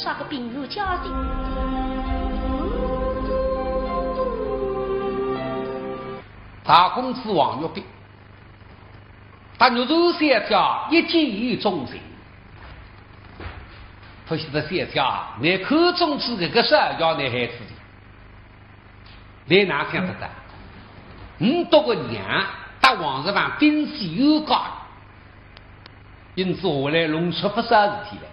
杀个病入家庭。大公子王玉璧，他牛肉线条一击中心。不晓得线条，你口中之这个事要你孩子的，你哪想得到？多个娘打王日房兵势有高，因此后来弄出不少事体来。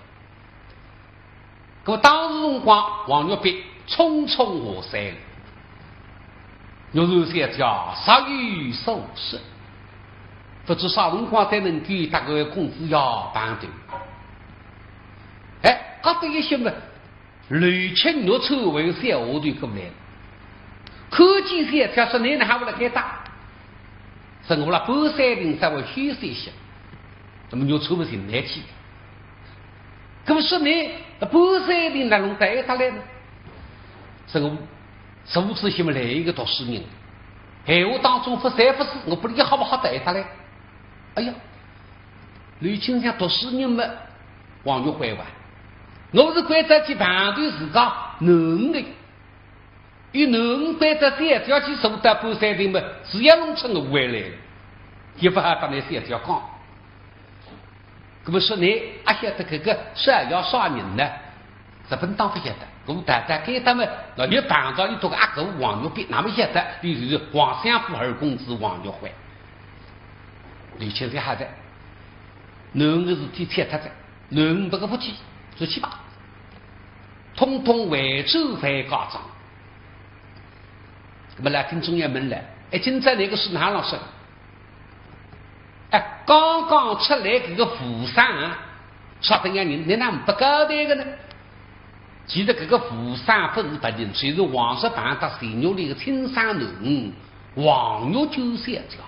可当时辰光，王玉璧匆匆下山了。牛肉线条杀于受死，不知啥辰光才能给大个公子要办对。哎，搞得一些么，雷青牛臭味线我对可不来了。科技线条说你还不来给打，生活了半山林稍微虚些些，那么牛臭不行来气。可不是你半山林那种带他来呢？生活。如此些么来一个读书人，闲话当中不三不四，我不理好不好带他嘞？哎呀，吕青香读书人们王玉怀吧，我是关在去判断自家能力，与能关在三条去受到半山的么，只要弄成我回来了，也不好把那三条讲。那么说你还晓得这个是要杀人呢？日本当不晓得。我大大给他们老有办到你多个阿哥王玉璧，那么晓得你就是皇相府二公子王玉怀。李青山还在，男个是体贴他在，男不个不去，出去吧，通通为州会告状。那么来听中央门来，哎，今在那个是哪老师？哎，刚刚出来这个府上啊，说等下你那不搞这个呢？其实这个府上不是白人，虽是王石办到水牛里的青山人，王玉就写着。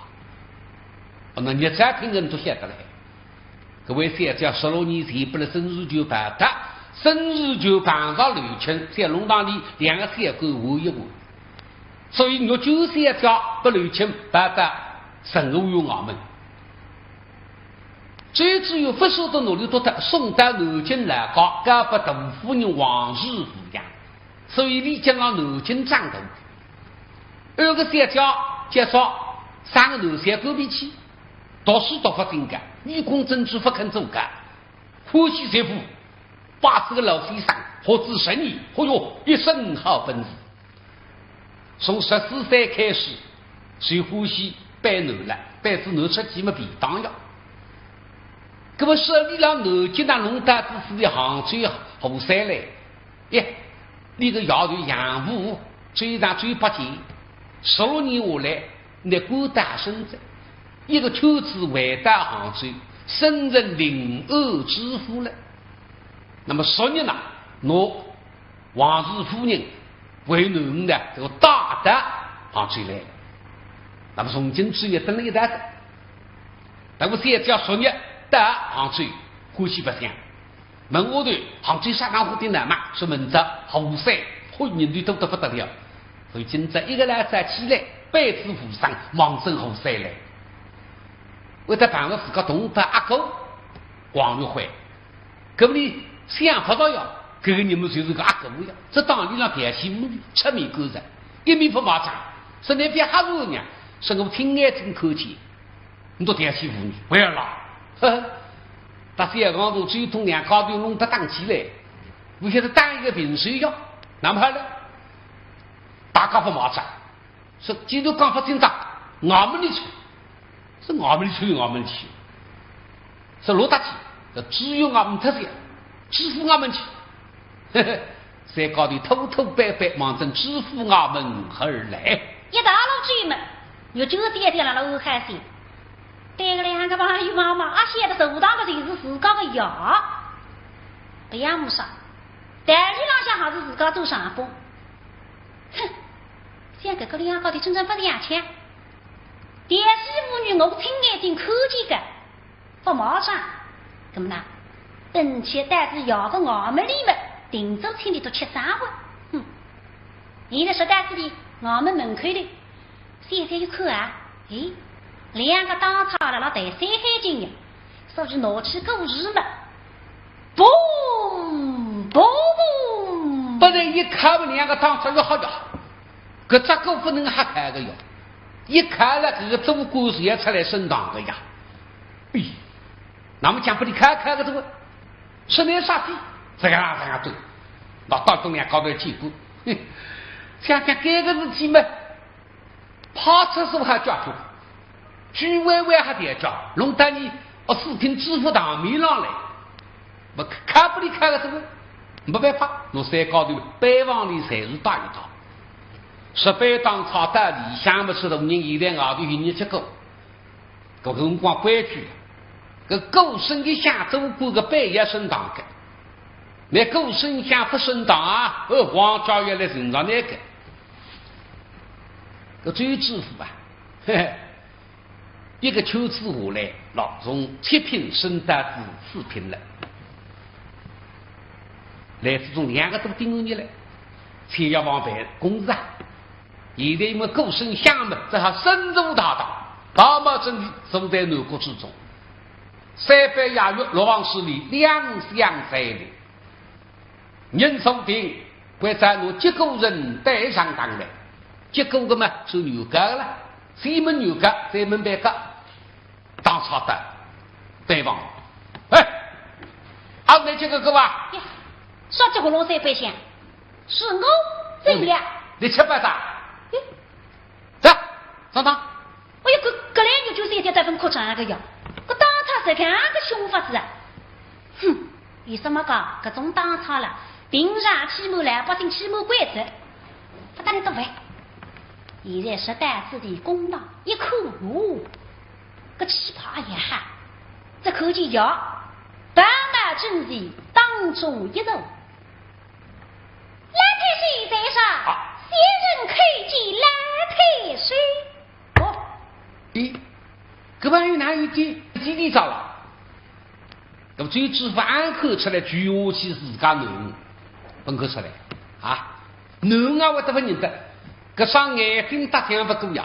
那你再听人都晓得了。各位写着16年前不能生日就办的，生日就办到刘青在龙堂里两个写官握一握，所以你就写着不刘青办的神武有我们。最只有不受的努力多的宋代南京来搞，搞把杜夫人王氏抚养，所以你将到南京战斗。二个写家介绍三个南山隔壁去，读书读不精干，愚公政治不肯做干，呼吸财富，80个老先生或知生意，或有一身好本事。从14岁开始，谁呼吸白南了，白是南出几么便当呀？那么设立了南京的龙大之司的杭州后山来，耶，那个摇头杨武最上最不济，16年下来，那官大升职，一个秋子回到杭州，升任临安知府了。那么10年了，我王氏夫人为南的这个大的杭州来了。那么从今之夜等了一代子，那么现在叫10年。到杭州欢喜不想，门下头杭州山上湖的南嘛是门子后山，欢迎的多得不得了。所以今朝一个来再起来，百子府上望生后山来。为他办了自个东北阿哥王玉怀，搿么你想不到呀？搿个你们就是个阿哥呀，这当里让变心目出面勾人，一面不马场，说那边哈子呢，说我听眼睛口气，你都点媳妇女，不要了。但是要讲到最痛两高头弄得当起来，我现在当一个平水药，那么好了，大家不马上，说既然讲不清楚，我们的去，是我们的去，我们的去，是罗大去，只有我们特色，支付我们去，在高头偷偷白白忙着支付我们而来。一大老追们，有9点点了老开心。这个两个朋友妈妈，俺写的手当的就是自家的牙，不要么啥，但你啷想好是自家做上班，哼，像这个两个的真正不两钱，电视妇女我听眼睛科技的，不马上，怎么啦？本期带着牙的我们里面定州村里都吃3碗，哼，你的说带子的我们门口的，现在一看啊，诶。两个当差了，那得3黑金呀，所以拿起狗日嘛，嘣嘣嘣，一看不两个当这个好家伙，可这个不能还看个哟，一看了这个总故事也出来升档个呀。咦，那么讲不你看个这个，是那啥子？这样对，那到中间搞点进步。想想这个日子嘛，跑车是不还抓住，居委会还得抓，弄得你视频支付到米浪来，不看不你看个这个，没办法，我山高头北方里才是大一道。18当朝的理想不是的人一两熬的你这个，个辰光规矩，个狗生的下周过个半夜升档的，那狗生下不升档啊，黄教育来身上那个，个最致富啊，嘿嘿，一个秋子下来，老从7品升到第4品了，来自中2个都盯着你了，才要往北公司啊。现在因为狗生下嘛，这还深入大道，大毛真的走在南国之中，3百亚月落往市里两相在里，人说定会在我结构人带上当来，结构的嘛是牛角了，西门牛角在门北角当朝的对方，哎，好你这个吧，说这个龙山百姓是我怎样？你吃白啥？走，上当！哎呀，这两个就是一天在分课程那个呀，这打岔是看个凶法子啊！哼，有什么个这种打岔了，平常起码来百姓起码规则，不打你都会。现在是代自己公道一口无，个奇葩也喊，这口气叫白马正义当中一肉。蓝太岁在上，先人可以记蓝太岁。哦，咦，这玩意哪有几地找了？那么最知府安口出来，举下去自家弄，本口出来啊，弄啊，我都不认得。这上眼睛大天不够呀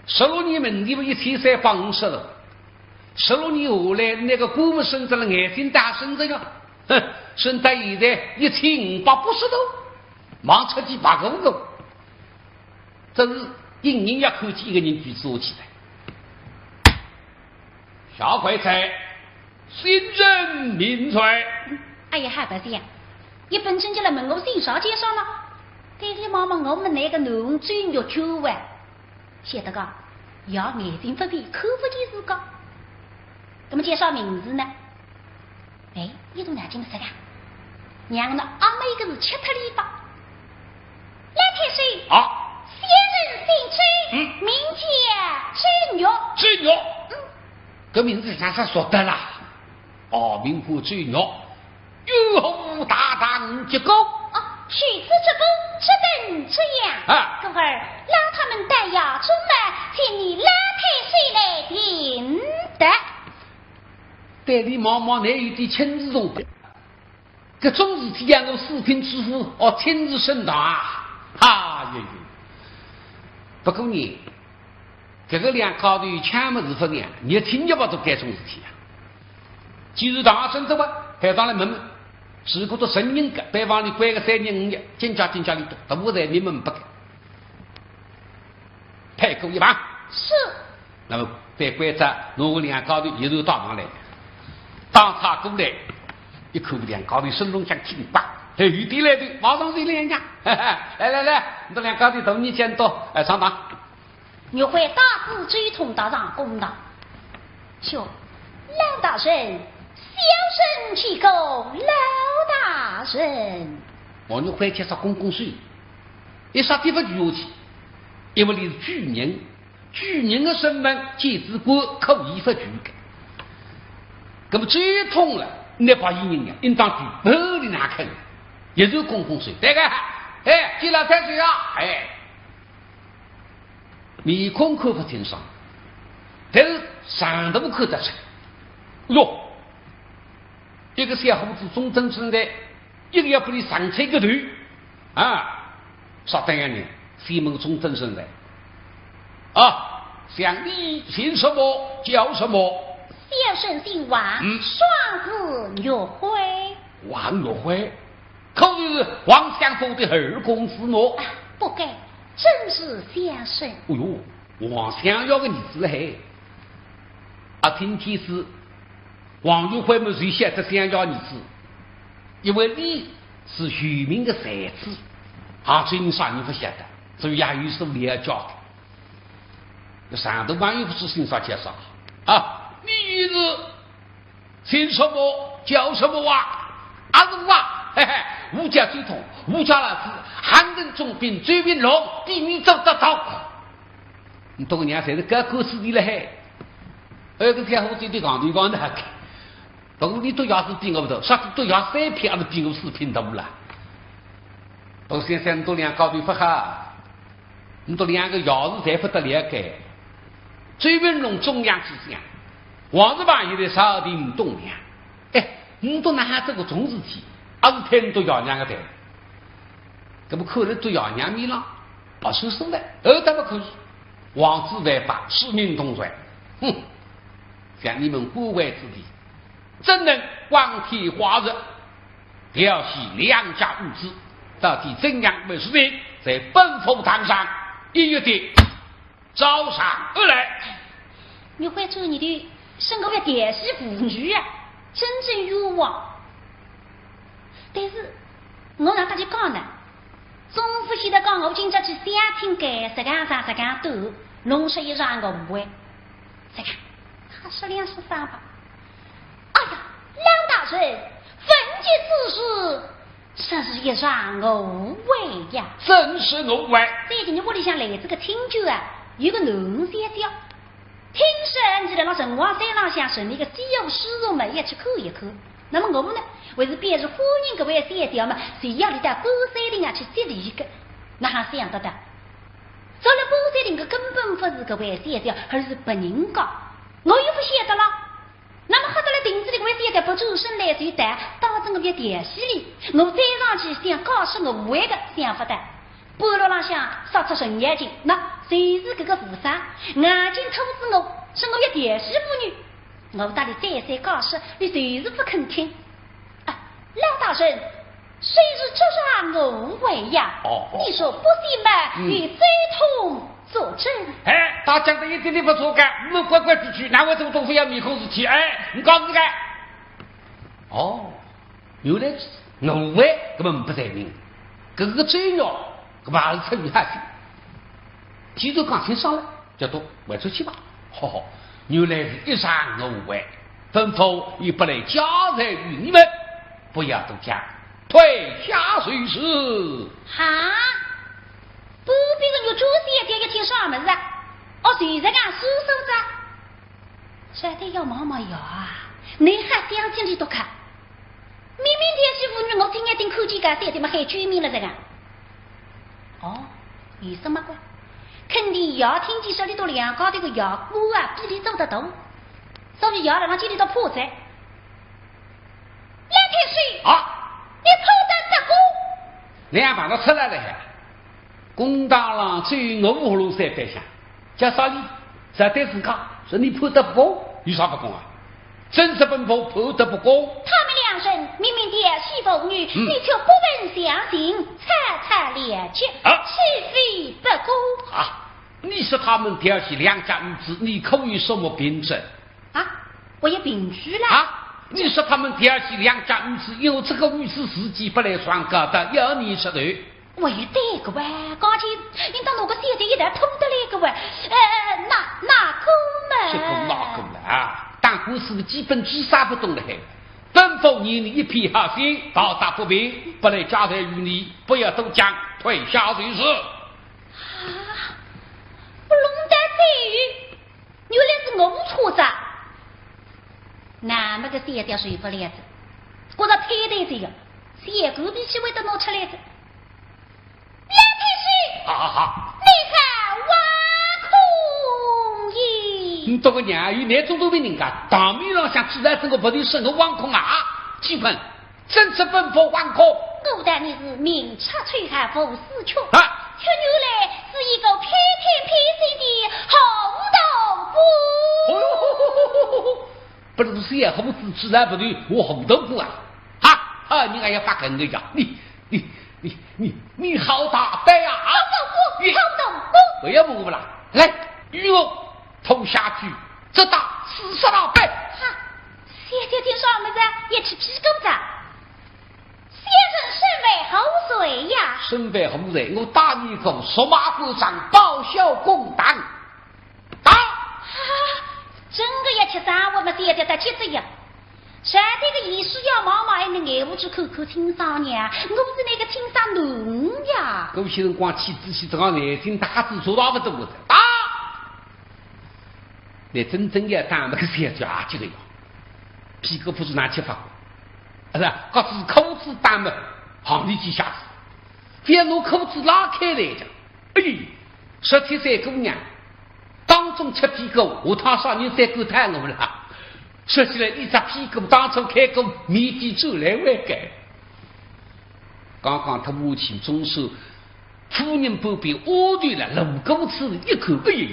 ！16年门里不13帮50了，16年后来那个古木生着了眼睛大生着呀，哼，生到现在1580多，忙出去8个5个，这是一人要口气一个人举做起来。小鬼才，新人民粹。哎呀，还不是呀！一本正经来问我介绍介绍了。爹爹妈妈，我们那个农专要9万，写得个要眼睛不闭，口不见自个。那么介绍名字呢？哎，一种两斤是个，娘的阿妹一个是吃特里吧？蓝太岁啊，先人姓崔，名叫崔玉。崔玉，这名字啥说的啦？哦，名副崔玉，玉红大当结构。取此之功，这等这样啊！哥儿，让他们带牙中来，请你蓝太岁来顶的。代理毛毛，乃有点亲自中的，这种事体让我视频支付亲自升堂啊！啊哟！不过呢，这个两高头全部是分呀，你听见不？都该种事体啊！既然大声这么抬上来门。是个都神人个，北方里关个3年5年，进家里多，都不在你们不给，派够一帮。是。那么在关着农两高头一路到上来，当他过来，一口两高头声龙像金棒，有的来的，马上就两家，来，你两高头同你见到，上当。你会大字追通道上公道，就老大人。小生去够老大人，我你回去说公公税，一啥地方举下去？因为你是巨人，巨人的身份皆之国可以发举的。那么最痛了，那把一人呀，应当举包里拿看，也是公公税。这个，哎，进来太岁啊，哎，面孔看不清爽，但是上头看得出来，哟。一个小伙子中正身的，一个要不你上车个头啊！稍等一下，西门中正身的啊，想你姓什么叫什么？小生姓王，双子岳辉。王岳辉，可是王相府的二公子么？不该，真是相顺。哎呦，王相要个儿子嘿！啊，听天是王玉辉们谁晓得想要儿子？因为你是徐明的才子，啊，真啥你不晓得，所以也有所了解的。上头网友不是欣赏介绍啊，你儿子姓什么叫什么啊？阿是啊，嘿嘿，吴家最痛，吴家老子汉人重兵追兵龙，比你走得早。你懂娘才是个故事的了嘿。个天后这对讲对讲的，不过你都要是比我不多，啥子都要3篇，还是比我4篇多了。我先生都两高对不好，你都两个钥匙才不得了解。追兵龙中央之想，王子榜现在少的不懂呀。哎，你都拿这个种事体，还是天都要两个的，这不可能都要两米了，不是说的，怎么可以？王子违法，使命同罪，哼！像你们国外之地，怎能光天化日调戏良家物资？到底怎样为是的？在本府堂上一月的招上而来。你会做你的生个电视妇女啊，真正冤枉。但是我让大家讲呢，政府现在讲我今朝去想听改这个啥这个都弄出一让个误会，这个他是2是3吧？哎呀，梁大人，分界之事，真是一让个误会呀！真是误会。最近你屋里向来这个听酒啊，有个农先生，听说你在那城隍山上向顺利个西游诗肉嘛，也去看一看。那么我们呢，为是便是欢迎各位三条嘛，谁要你到高山岭啊去接力一个，那还想得到？到了高山岭个根本不是各位三条，而是别人讲，我又不晓得了。那么喝到了亭子里，各位三条不出声来就带到这个电视里，我再上去想告诉我外个想法的。半路浪向杀出神眼睛，那谁是这个富商？眼睛透视我，是我一电视妇女。我大你再三告诉你，谁是不肯听？啊，梁大人，谁是这让我为呀？你说不信嘛？你非同作证。哎，他讲的一点点不错干，我们乖乖出去，哪位这个东西要面孔事体？哎，你告诉这个。原来我为根本不在明，这个追鸟，这把是出于下去。提着钢琴上来，叫做外出去吧。好。原来是一场误会，吩咐已不来交代于你们，不要多讲，退下随时。哈，不必个有主线点一听啥么子啊？谁在干书手着？绝对要毛毛药啊！你还想进去多看？明明电视妇女，我今眼盯看见个，谁他妈还居民了这个？有什么关？肯定要听见手里头两高的个药锅啊，比你走得多，所以要让这里头破绽。梁太师啊，你偷蛋打鼓，两把都出来了还。公大郎追我五路山白相，叫啥哩？实在是讲，说你判得不公，有啥不公啊？真是本府判得不公。他们2人明明电视妇女，你却不闻相信，惨惨烈绝，岂非不公？你说他们调戏良家女子，你可有什么凭证？我也凭据了。你说他们调戏良家女子，有这个女子自己不来双高的，要你说对。我也对个喂，刚才应当哪个现在一旦通得来个喂，哪个嘛？这个哪个了？当官司的基本知啥不懂了还？本府念你一片好心，报答不平，不来交代于你，不要多讲，退下随时。我龙胆在于，原来是我错着。那么个三条水不来着，我这推对这个，谁隔壁去为的弄出来着？梁太师，你看挖空意。你这个娘与那种都被人家当面上想自然这个不对生个挖空啊！基本真是本府挖空。我当你是明察吹寒不思却，却原来是一个偏偏偏心的红豆腐。不是谁红子自然不对，我红豆腐啊！你还要发梗个呀？你你好大胆啊！好动，不要问我了，来与我投下去，这打40老板。哈，谢谢听说我们这也吃皮狗子。先生身为后岁呀，身为后岁，我打你一口，索马虎上报效公堂。打！整个也吃上我们现在的妻子呀。山这个艺术要妈妈还能爱我去口口清桑呢，我是那个清桑奴呀。有些人光气仔细这个眼睛打字做到不得我的打！你真正要打那个小家这个呀，皮革不是拿去发过，是吧？告诉口子打嘛，行里几下子，别弄口子拉开来着。哎，17岁姑娘，当中吃皮革，我他少年再够太我了。说起来，一只屁股当初开个迷地走来外改。刚刚他母亲总是夫人不必恶对了，路过吃一口哎呀，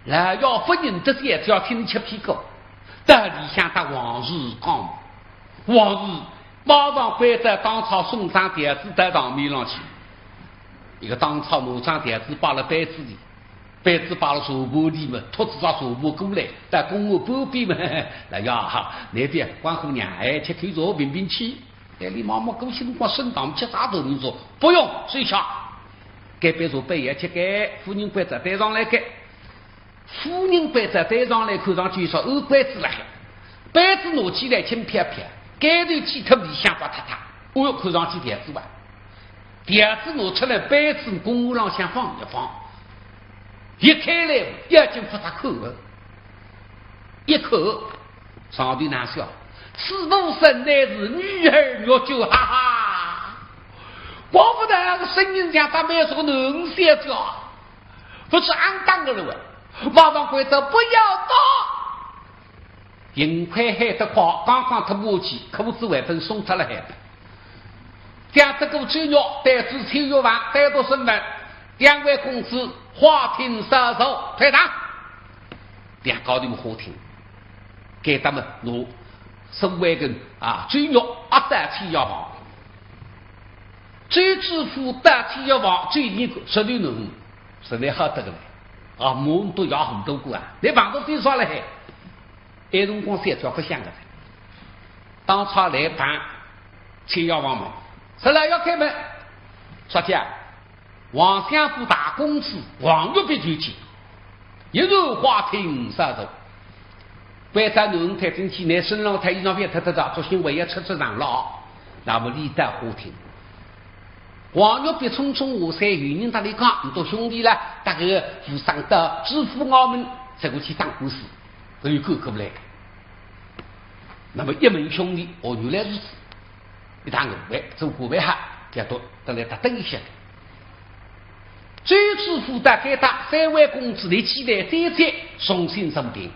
来要不认得些就要听吃屁股，但理想他往日讲，往日马上会在当朝送上碟子带到面上去，一个当朝农上碟子把了杯子里。被子把了手部里嘛，拖子上手部过来，但公务不必嘛，那呀，那边关姑娘哎，吃口着冰冰气，哎，你妈妈过去光升档吃啥都能说，不用睡下，该别说被也吃给夫人跪在台上来给，夫人跪在台上来看上去说二拐子来，被子拿起来轻撇撇，该头气特里想把他他，我要看上去碟子吧，碟子拿出来，被子公务上想放一放。一开来眼睛不大口一口上头难笑，此路生乃是女儿若就哈哈，我不但个声音像他们说个能写着，不是安当的了马上规则不要打，尽快害得快，刚刚他母亲口子外分送出了海将这个猪肉带至秋月房带到身份两位公子花庭杀手退堂，两高的花庭给他们拿身为跟追肉带去药房，追支付带去药房追你16人实在好得个来梦都要很多个你帮都最少了还那种光3条不像个当场来办去药房门实来要开门说起王相府大公子王玉被追起一入花庭杀手为在农太进去来身上太衣裳别特做行为要吃上了那么历代花庭王玉被匆匆下山与人他里讲你都兄弟了大概扶上的支付我们再过去当故事都有够不来那么一门兄弟原来如此一趟外走过外哈要多得来他等一下最支付的给他3位公子的期待再送信生病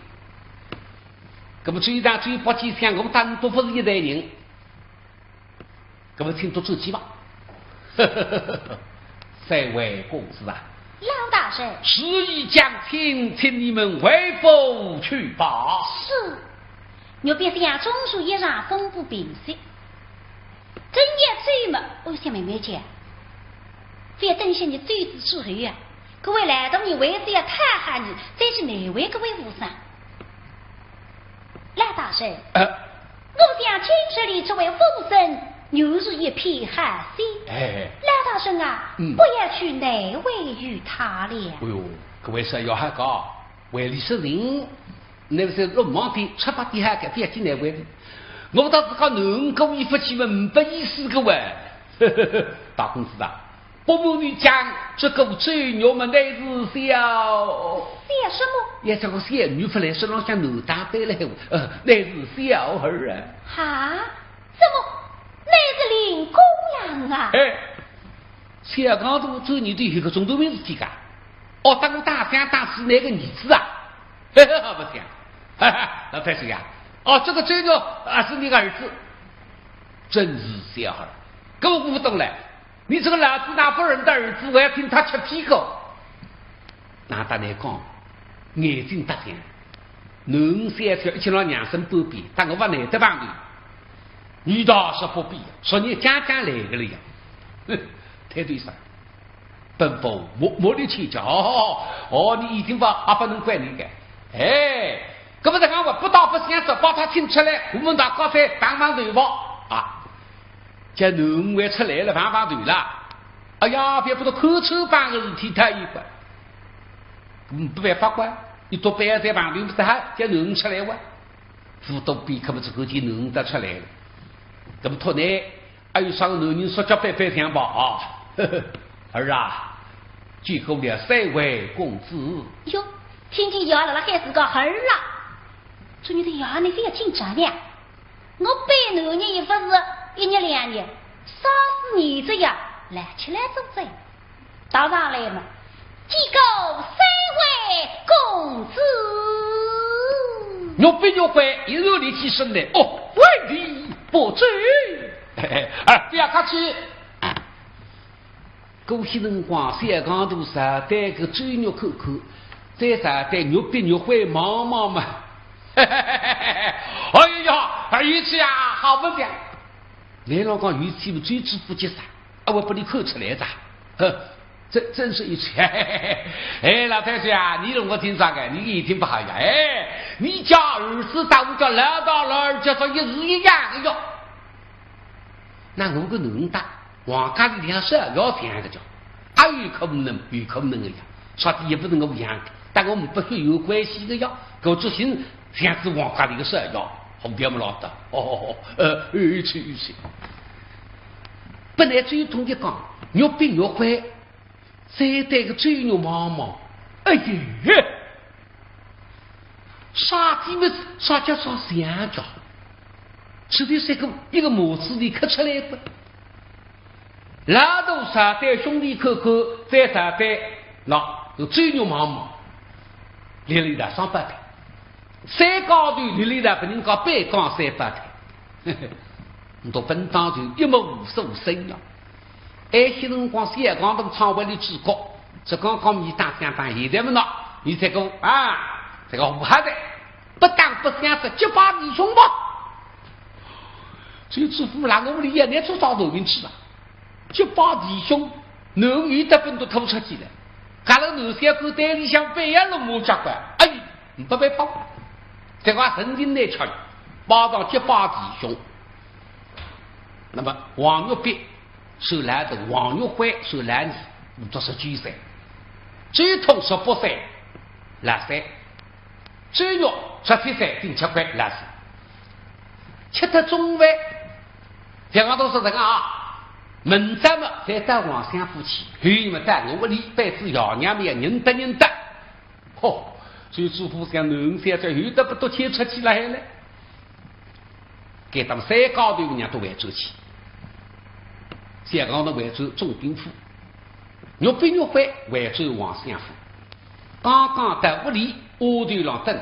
那么最大最不济想我们单独不是一代人那么请多自己吧3位公子老大师时已将亲请你们回府去吧是牛别想中暑也让风不平息真也醉嘛我想妹妹姐非要等些你罪之之后呀各位来到你为子要太害你这是哪位各位无上老大师我想请这里这位夫生又是一片寒心老大师不要去哪位与他了哎呦各位说要还高为历史人那个是落忙的出发的还给别进来为我倒是靠能够一夫妻们不意思个喂大公子不瞒你讲这个追女们乃是小什么也叫个小女夫来身上像奴大背来乃是小孩哈怎么乃是林公羊小刚都做你的一个中途名字几个当个大乡大师那个女子不行老太师这个追女是你的儿子真是小孩跟我不懂了你这个老子拿不人的儿子我要听他吃屁股拿他来讲眼睛大点能3条一起让娘生不必但我把哪得帮你女的是不必说你家来个了太对上。本否莫里去叫哦，你一定把不能怪你的。哎，这不是讲我不到不相识，把他请出来，我们大高山帮忙对吧？啊，这农会出来了，帮忙对了。哎呀，别不都口臭办个事体太一个，不办法官，你多办在旁边不是还叫农出来哇？辅导比可不是后天农得出来了，这么托呢？还有上农人说叫白白相吧啊，儿啊，最后了3位公子。哟，听见伢了，还是个儿啦。这女的伢你非要紧张呢？我背农人一不是1年2年，杀死你这样来起来走走，到上来嘛，几个3位公子。我背我会一热力起身来，哦，为你不罪。不要客气。过些辰光，香港路上带个追肉口口，再上带肉饼肉会忙忙嘛。哎呀，语气啊，好不讲。来老讲语气最知不接啥，我把你扣出来咋？真是一切。哎，老太太啊，你让我听啥个？你一听不好呀？哎，你家儿子到我家老到老二家说一日一样的哟。那我个能打，王家里两手要这样的叫，还有可能的呀。说的也不能我样，但我们不是有关系的呀。搞出行这样子王家里的手要，红标么老的。去。本来最痛的讲，越变越坏。再带个追牛毛毛，哎呀，杀鸡么杀家杀香蕉，吃的是一个模子里刻出来的。拉都杀带兄弟口口，再杀带那有追牛毛毛，连里的300台，山高头连里的不能搞北港300台，你都分当就一模55升了。哎，些辰光香港都厂外的主角，这刚刚你打相当，现在么呢？你才讲啊，这个武汉的不当不相识，7、8弟兄吧。这支付让我们的爷爷做到头面去了，7、8弟兄，能遇得本都吐出去了。干了农三口袋里向北洋龙母家官，哎，你不被包，这个神经来吃，包到7、8弟兄。那么王玉璧。受来的王玉辉受来你都是举赛，最痛18岁拉赛，最弱17岁定7块拉赛，吃得中饭，这个都是这个啊，门咱们在带王相夫妻，你们带我里辈子要娘们也认得，最祝福像农三这有的不都牵出去来了，给他们3高头人家都会走起。香港的惠州总兵府，越变越坏，惠州王相府。刚刚在屋里屋头上等，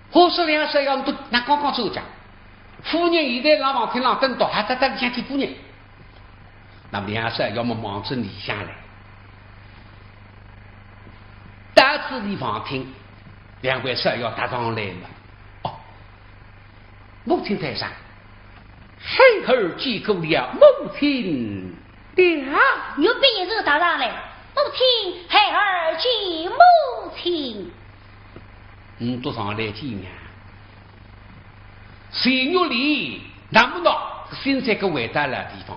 或是2手要都那刚刚走讲，夫人现在让王厅上等到，还在等想起夫人。那么2手要么忙着理下来，大致的王厅2位手要搭上来了。母亲在上。孩儿记够了母亲了，又被一日打上来，母亲孩儿记母亲。多上来几年，水牛里那么多新这个伟大的地方，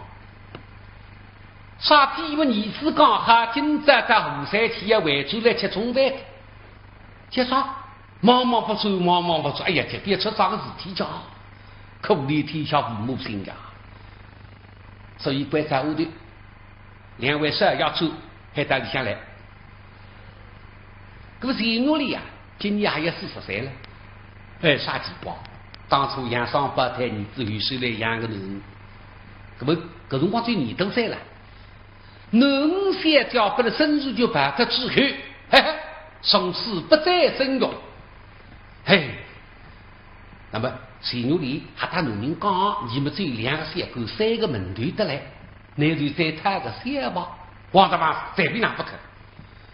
啥地方你是讲哈今早在湖山区要围住来吃中饭，就说忙忙不走，哎呀，这别出啥个事体叫。苦里天下父母心呀，所以关在屋里，2位手要走，还到里下来。这个水牛里呀，今年还有40岁了，哎，啥情况？当初养双胞胎儿子，有时来养个人，那么搿辰光最年都在了，农三叫不了生日就把他之后，从此不再生育，那么。水牛里和他农民讲，你们只有2个小狗，3个门头得来，那就在他的小吧，王大妈随便拿不可。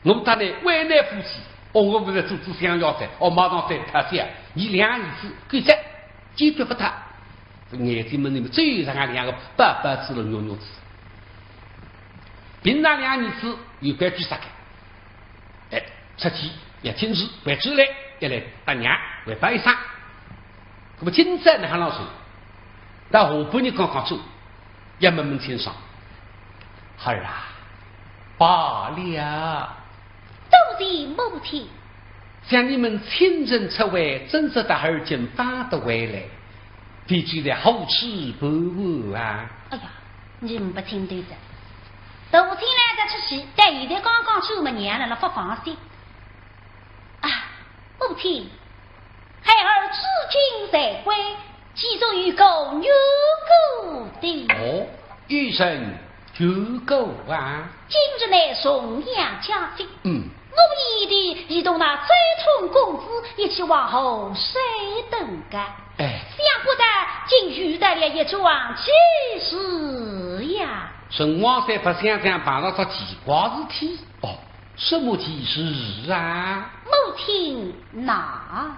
我们他呢为难夫妻，我们在做想要噻，马上在他家，你2儿子给这解决不他，眼睛们你们最让俺2个爸爸吃了牛子，平常2年子有规矩啥个？哎，出去也听事，为主来也来打娘，为摆上。那么今朝呢，还老说，到下半日刚刚走，也慢慢清爽。孩儿啊，罢了。都是母亲。像你们亲人出外，真是的儿经打得回来，必须得好吃不误啊！哎呀，你不听对着。昨天呢在出去，但现在刚刚出门娘了，不放心。啊，母亲，孩儿至今才归，其中有个牛狗的。哦，医生牛狗啊！今日呢送养家境。我一的移动那追冲公子一起往后水等干，想不到竟遇到了一桩奇事呀！陈王才不想这样碰到这奇怪事体哦，什么奇事啊？母亲哪？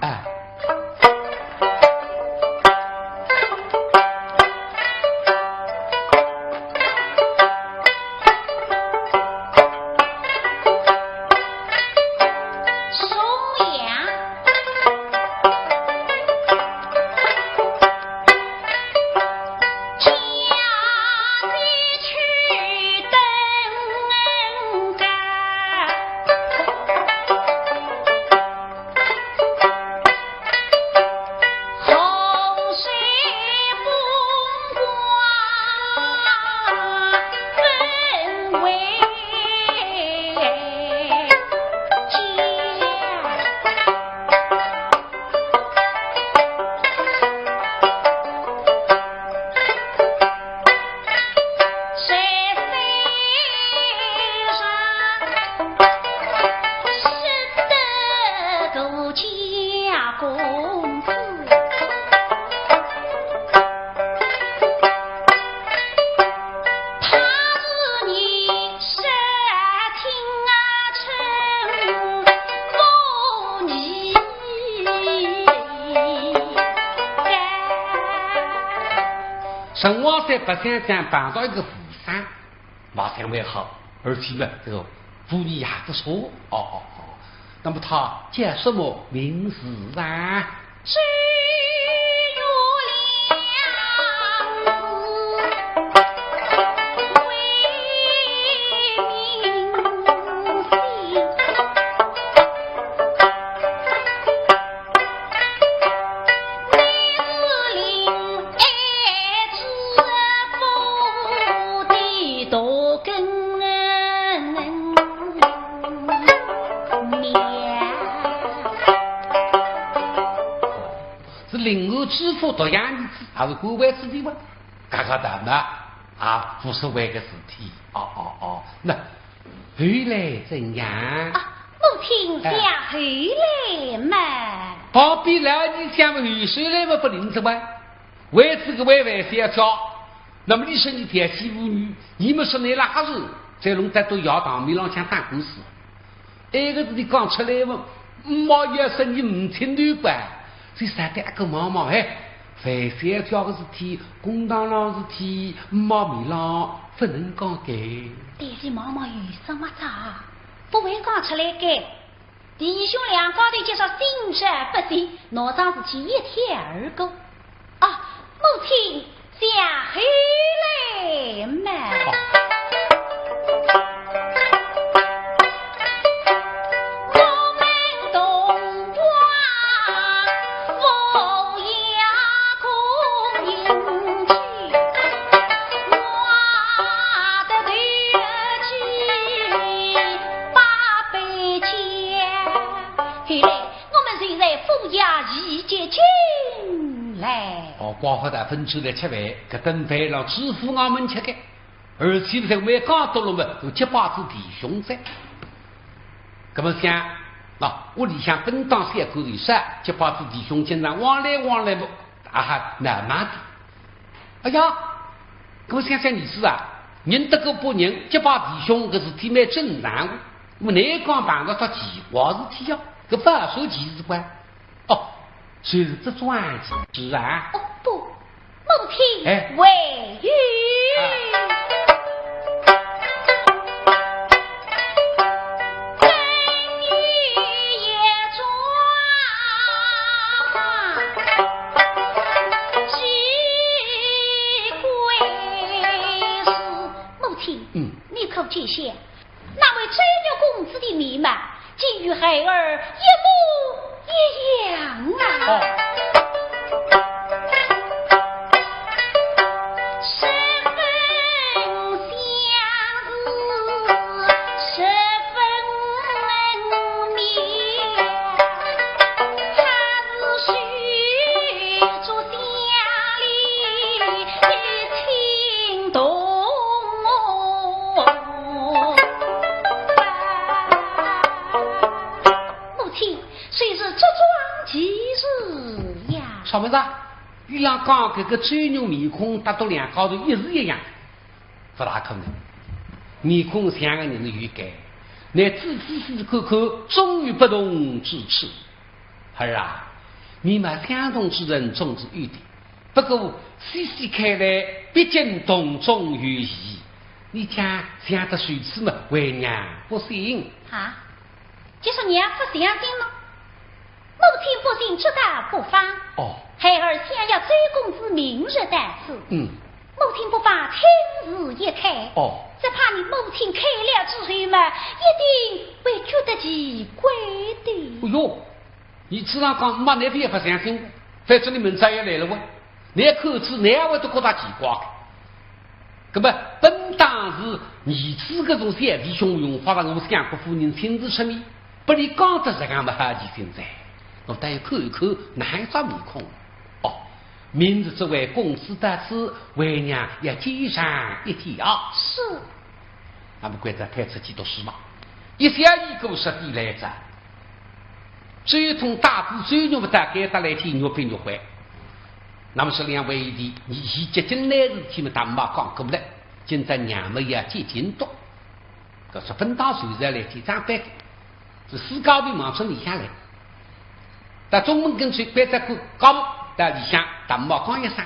陈王在北山上碰到一个富商，马上为好，而且呢，这个妇女也不错。那么他叫什么名字啊？只有支付多样子还是国外之地吗？刚刚谈嘛啊，不是为个事体。那后来怎样？母亲想后来嘛？旁边老你想后水来嘛不灵着吗？为这个为为想找，那么你说你天气妇女，你们说你哪是在弄得都要当面浪向打官司？那个你刚出来嘛，毛要是你唔听对吧？这三代个妈妈非想叫个事体，公堂上事体，毛面浪不能讲给。但是妈妈有什么差？不会讲出来给。弟兄两高头介绍心善不行，哪桩事体一天而过。母亲想回来嘛。寡妇大分出来吃饭，搿顿饭让知府俺们吃的，而且在外刚到了嘛，有7-8只弟兄在。搿么想，屋里向本当3口人杀7-8只弟兄经常往来不，难嘛的。哎呀，搿么想意思啊，认得个不人7-8弟兄搿事体蛮正常的。我哪讲碰到这奇怪事体呀？搿不说奇事关。谁是这桩奇事啊？不，母亲为余。去想，那位追牛公子的面貌，竟与孩儿一模一样啊！什么子？与俺刚这个追牛面孔达到两高头一是一样，不大可能。面孔像个人的预感，乃仔细看看，终于不同之处。儿啊，你们相同之人总是有的，不过细细看来，毕竟同中有异。你讲想得谁此嘛？为娘不信啊？就是娘不相信吗？母亲不信，出家不放。哦，孩儿想要追公子明日待此。母亲不妨亲自一看。哦，只怕你母亲看了之后嘛，一定会觉得奇怪的。哎呦，你只然讲妈那边也不相信，反正你们再也来了喂，你口子你也会都觉得奇怪。那么本当是你这个种小弟兄用发让我想过夫人亲自出面，不你讲得这样嘛哈几现在。我带看一看，难找面孔。哦，明日这位公子得此，为娘要记上一条。是。那么怪在开出几多事嘛？一下一个实地来着，这通大子追牛不大概得来听牛背牛坏。那么是两位的，你一接进来日天们大妈讲过来，今在娘们也接近多。可是分到手在来提长班，是四高的忙从里下来。但中门跟随别在高在里向大妈讲一声，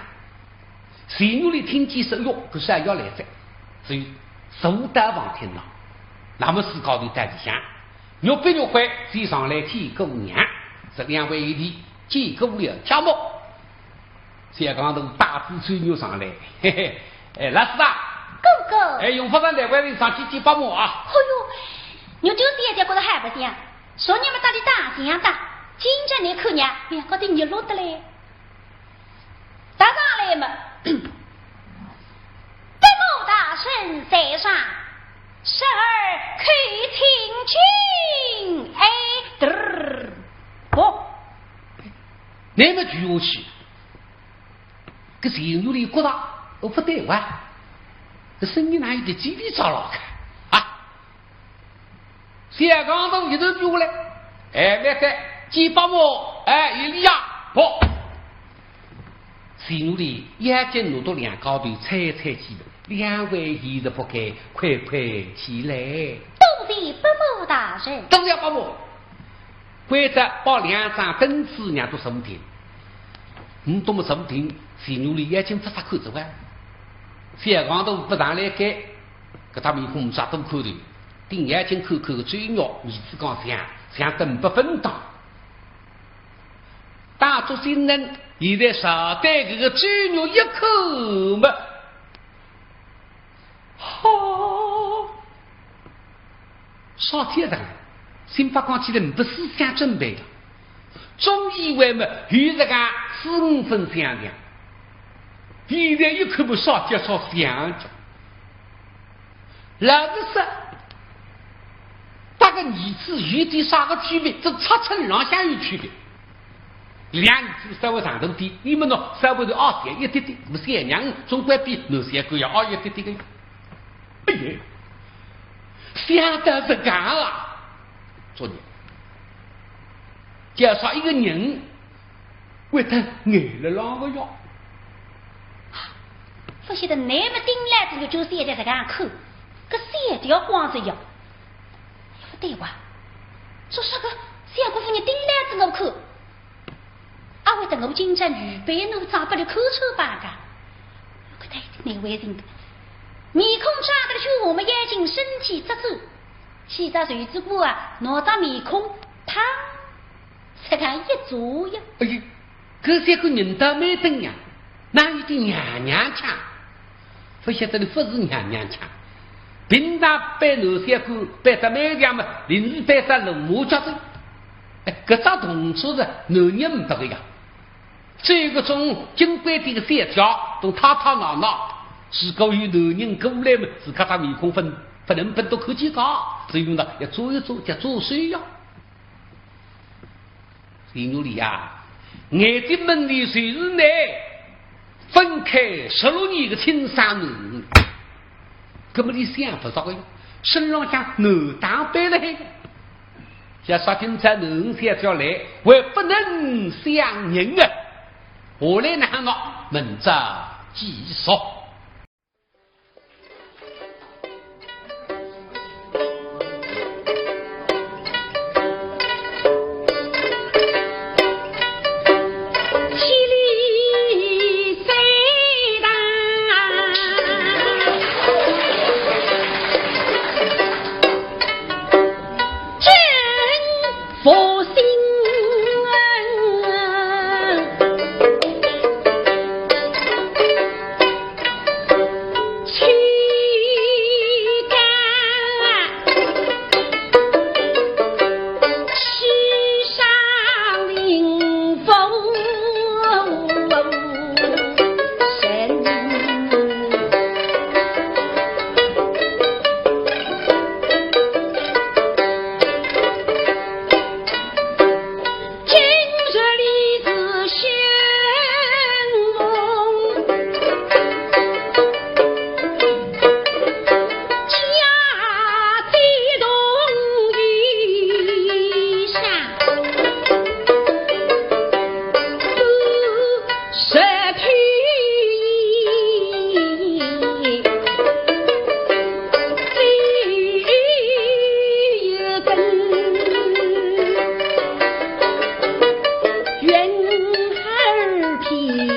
谁努力听几首哟，可是还要来着，所以手打望听了。那么四高的在里向，牛背牛坏，追上来替姑娘，这两位的结果了条目。香港都大子吹牛上来，嘿嘿，哎，老师啊，哥哥，哎，用不上来，外人上去几把毛啊！哎呦，牛就是也觉得还不行，说你们打的大声大，今朝你看娘，哎呀，搞得你落得嘞，打上来嘛，北某大圣在上，十二开清君，哎，嘚，不，那么举下去。这人有里觉得我不对哇，这声音哪有点叽里喳啦看啊？香港都一头丢来，哎，来在几把毛，哎，一里呀，不，心里眼睛弄到两高头，踩踩起来，两位一直不该，快快起来！多谢北某大人，都要把毛，或者把两张灯子让到身边。你多么什么听？心里眼睛不发看着哇，香港都不让来改，给他们红啥都看的，盯眼睛看看个追鸟，你只讲想等不分当。大多新人现在少带这个追鸟一口嘛，好，少天上，新发光起来不思想准备了。总以为嘛，与这个4-5分相像，现在一看不少介绍相着。老子说，大个儿子与的啥个区别？这差成两相有区别。两儿子稍微上头低，你们呢稍微的二点一点点，我三娘总归比那三个要二一点点的。哎呀，想到这个啊，昨天。介绍一个人，为他挨了啷个药？不晓得那么顶来这个就是现在这样看，可三条光着药，不对吧？说啥个小姑夫你顶来这个看，阿为等我今朝预备弄长不了口臭吧个，可太那为人的，面孔长得像我们眼睛身体遮住，其他谁知过啊？哪张面孔胖？才看一左呀！哎呀，这些个人倒没等呀，哪有点娘娘腔？不晓得你不是娘娘腔，平常摆南山馆摆在美强嘛，临时摆在龙马家镇。搿张动作是男人不得个呀。这个种金规定的三条都吵吵闹闹，是高于男人过来嘛，是看他面孔分不能分到口气高，所以呢要做一做，叫做水呀。林努里呀，眼睛门里随日内分开16年的青山女，根本你想不到的，身上像男当背了。像说今朝男三条来，还不能相认啊！我来拿我明着继说。天